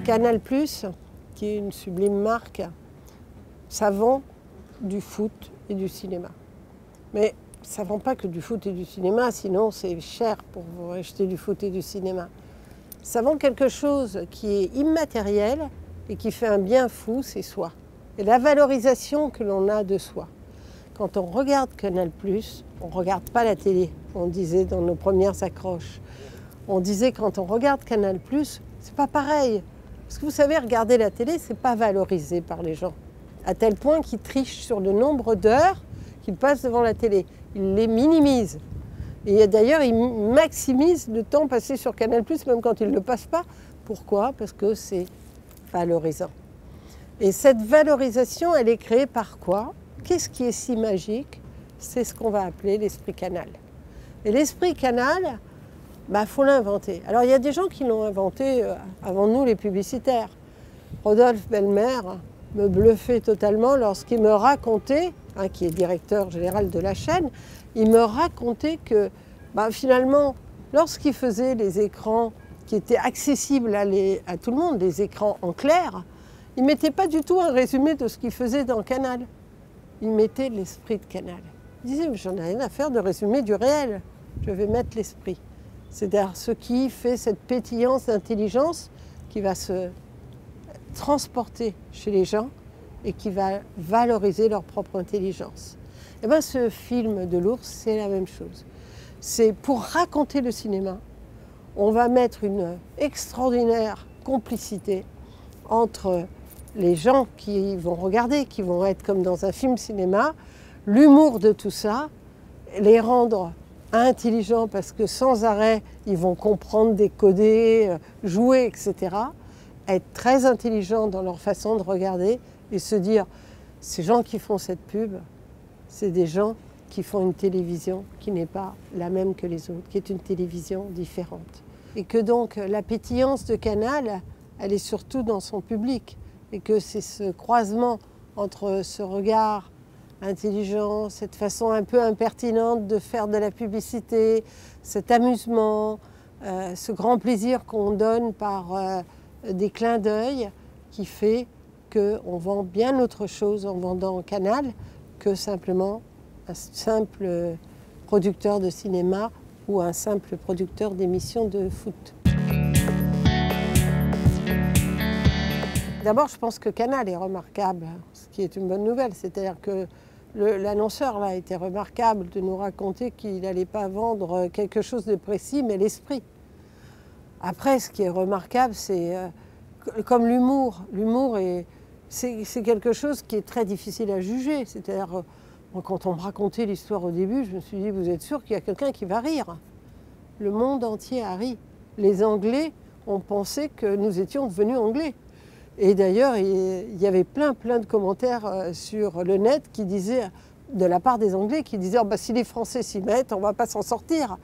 Canal+, qui est une sublime marque, ça vend du foot et du cinéma. Mais ça ne vend pas que du foot et du cinéma, sinon c'est cher pour vous acheter du foot et du cinéma. Ça vend quelque chose qui est immatériel et qui fait un bien fou, c'est soi. Et la valorisation que l'on a de soi. Quand on regarde Canal+, on ne regarde pas la télé, on disait dans nos premières accroches. On disait quand on regarde Canal+, c'est pas pareil. Parce que vous savez, regarder la télé, c'est pas valorisé par les gens. À tel point qu'ils trichent sur le nombre d'heures qu'ils passent devant la télé. Ils les minimisent. Et d'ailleurs, ils maximisent le temps passé sur Canal+, même quand ils ne le passent pas. Pourquoi? Parce que c'est valorisant. Et cette valorisation, elle est créée par quoi? Qu'est-ce qui est si magique? C'est ce qu'on va appeler l'esprit canal. Et l'esprit canal, faut l'inventer. Alors il y a des gens qui l'ont inventé avant nous, les publicitaires. Rodolphe Belmer me bluffait totalement lorsqu'il me racontait, qui est directeur général de la chaîne, il me racontait que finalement, lorsqu'il faisait les écrans qui étaient accessibles à tout le monde, les écrans en clair, il ne mettait pas du tout un résumé de ce qu'il faisait dans Canal. Il mettait l'esprit de Canal. Il disait, j'en ai rien à faire de résumé du réel, je vais mettre l'esprit. C'est-à-dire ce qui fait cette pétillance d'intelligence qui va se transporter chez les gens et qui va valoriser leur propre intelligence. Et bien ce film de l'ours, c'est la même chose. C'est pour raconter le cinéma, on va mettre une extraordinaire complicité entre les gens qui vont regarder, qui vont être comme dans un film cinéma, l'humour de tout ça, les rendre intelligents parce que sans arrêt, ils vont comprendre, décoder, jouer, etc. Être très intelligents dans leur façon de regarder et se dire, ces gens qui font cette pub, c'est des gens qui font une télévision qui n'est pas la même que les autres, qui est une télévision différente. Et que donc la pétillance de Canal, elle est surtout dans son public. Et que c'est ce croisement entre ce regard intelligent, cette façon un peu impertinente de faire de la publicité, cet amusement, ce grand plaisir qu'on donne par des clins d'œil qui fait qu'on vend bien autre chose en vendant Canal que simplement un simple producteur de cinéma ou un simple producteur d'émissions de foot. D'abord, je pense que Canal est remarquable, ce qui est une bonne nouvelle. C'est-à-dire que l'annonceur a été remarquable de nous raconter qu'il n'allait pas vendre quelque chose de précis, mais l'esprit. Après, ce qui est remarquable, c'est comme l'humour. L'humour, c'est quelque chose qui est très difficile à juger. C'est-à-dire, quand on me racontait l'histoire au début, je me suis dit, vous êtes sûr qu'il y a quelqu'un qui va rire? Le monde entier a ri. Les Anglais ont pensé que nous étions devenus Anglais. Et d'ailleurs, il y avait plein de commentaires sur le net qui disaient, de la part des Anglais, qui disaient si les Français s'y mettent, on ne va pas s'en sortir.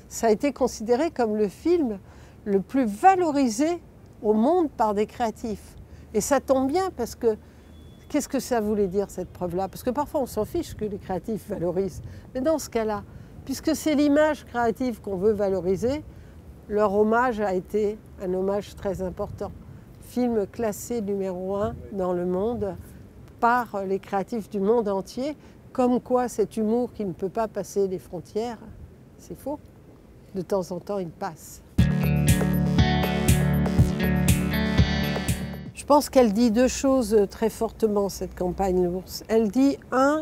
Ça a été considéré comme le film le plus valorisé au monde par des créatifs. Et ça tombe bien parce que, qu'est-ce que ça voulait dire cette preuve-là? Parce que parfois on s'en fiche que les créatifs valorisent. Mais dans ce cas-là, puisque c'est l'image créative qu'on veut valoriser, leur hommage a été un hommage très important. Film classé numéro 1 dans le monde par les créatifs du monde entier, comme quoi cet humour qui ne peut pas passer les frontières, c'est faux. De temps en temps, il passe. Je pense qu'elle dit deux choses très fortement, cette campagne L'Ours. Elle dit,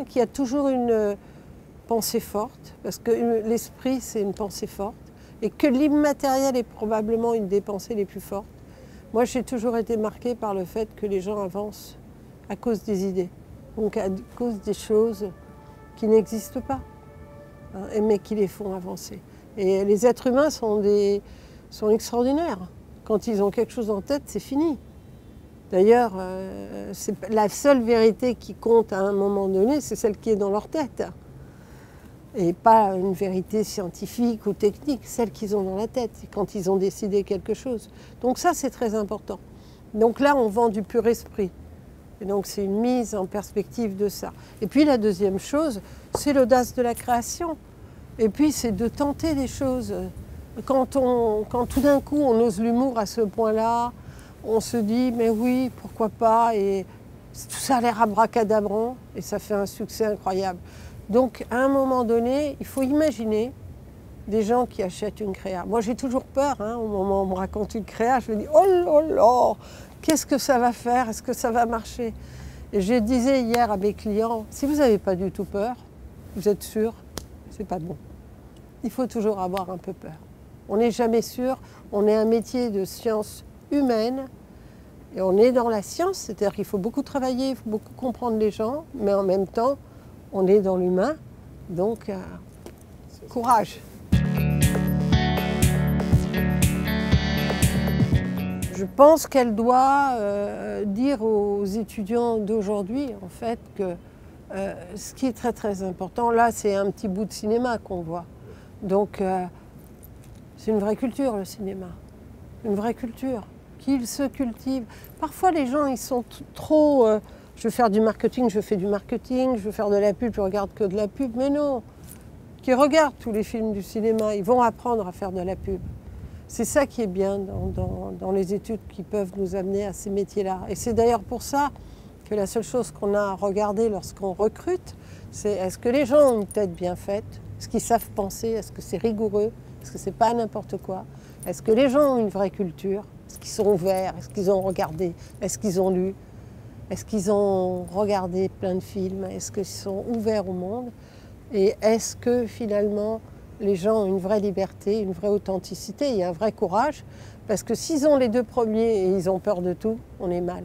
qu'il y a toujours une pensée forte, parce que l'esprit, c'est une pensée forte, et que l'immatériel est probablement une des pensées les plus fortes. Moi, j'ai toujours été marquée par le fait que les gens avancent à cause des idées, donc à cause des choses qui n'existent pas, mais qui les font avancer. Et les êtres humains sont extraordinaires. Quand ils ont quelque chose en tête, c'est fini. D'ailleurs, la seule vérité qui compte à un moment donné, c'est celle qui est dans leur tête. Et pas une vérité scientifique ou technique, celle qu'ils ont dans la tête, quand ils ont décidé quelque chose. Donc ça, c'est très important. Donc là, on vend du pur esprit. Et donc c'est une mise en perspective de ça. Et puis la deuxième chose, c'est l'audace de la création. Et puis c'est de tenter des choses. Quand tout d'un coup on ose l'humour à ce point-là, on se dit mais oui, pourquoi pas, et tout ça a l'air abracadabrant et ça fait un succès incroyable. Donc à un moment donné, il faut imaginer des gens qui achètent une créa. Moi j'ai toujours peur, hein, au moment où on me raconte une créa, je me dis oh là là, qu'est-ce que ça va faire, est-ce que ça va marcher? Et je disais hier à mes clients, si vous n'avez pas du tout peur, vous êtes sûr, c'est pas bon. Il faut toujours avoir un peu peur. On n'est jamais sûr, on est un métier de science humaine et on est dans la science, c'est-à-dire qu'il faut beaucoup travailler, il faut beaucoup comprendre les gens, mais en même temps, on est dans l'humain, donc courage. Je pense qu'elle doit dire aux étudiants d'aujourd'hui, en fait, que ce qui est très très important, là c'est un petit bout de cinéma qu'on voit. Donc c'est une vraie culture le cinéma, une vraie culture, qu'il se cultive. Parfois les gens ils sont trop, je veux faire du marketing, je fais du marketing, je veux faire de la pub, je regarde que de la pub, mais non, qui regardent tous les films du cinéma, ils vont apprendre à faire de la pub. C'est ça qui est bien dans les études qui peuvent nous amener à ces métiers-là. Et c'est d'ailleurs pour ça que la seule chose qu'on a à regarder lorsqu'on recrute, c'est est-ce que les gens ont une tête bien faite, est-ce qu'ils savent penser, est-ce que c'est rigoureux, est-ce que c'est pas n'importe quoi, est-ce que les gens ont une vraie culture, est-ce qu'ils sont ouverts, est-ce qu'ils ont regardé, est-ce qu'ils ont lu, est-ce qu'ils ont regardé plein de films, est-ce qu'ils sont ouverts au monde, et est-ce que finalement les gens ont une vraie liberté, une vraie authenticité, il y a un vrai courage, parce que s'ils ont les deux premiers et ils ont peur de tout, on est mal.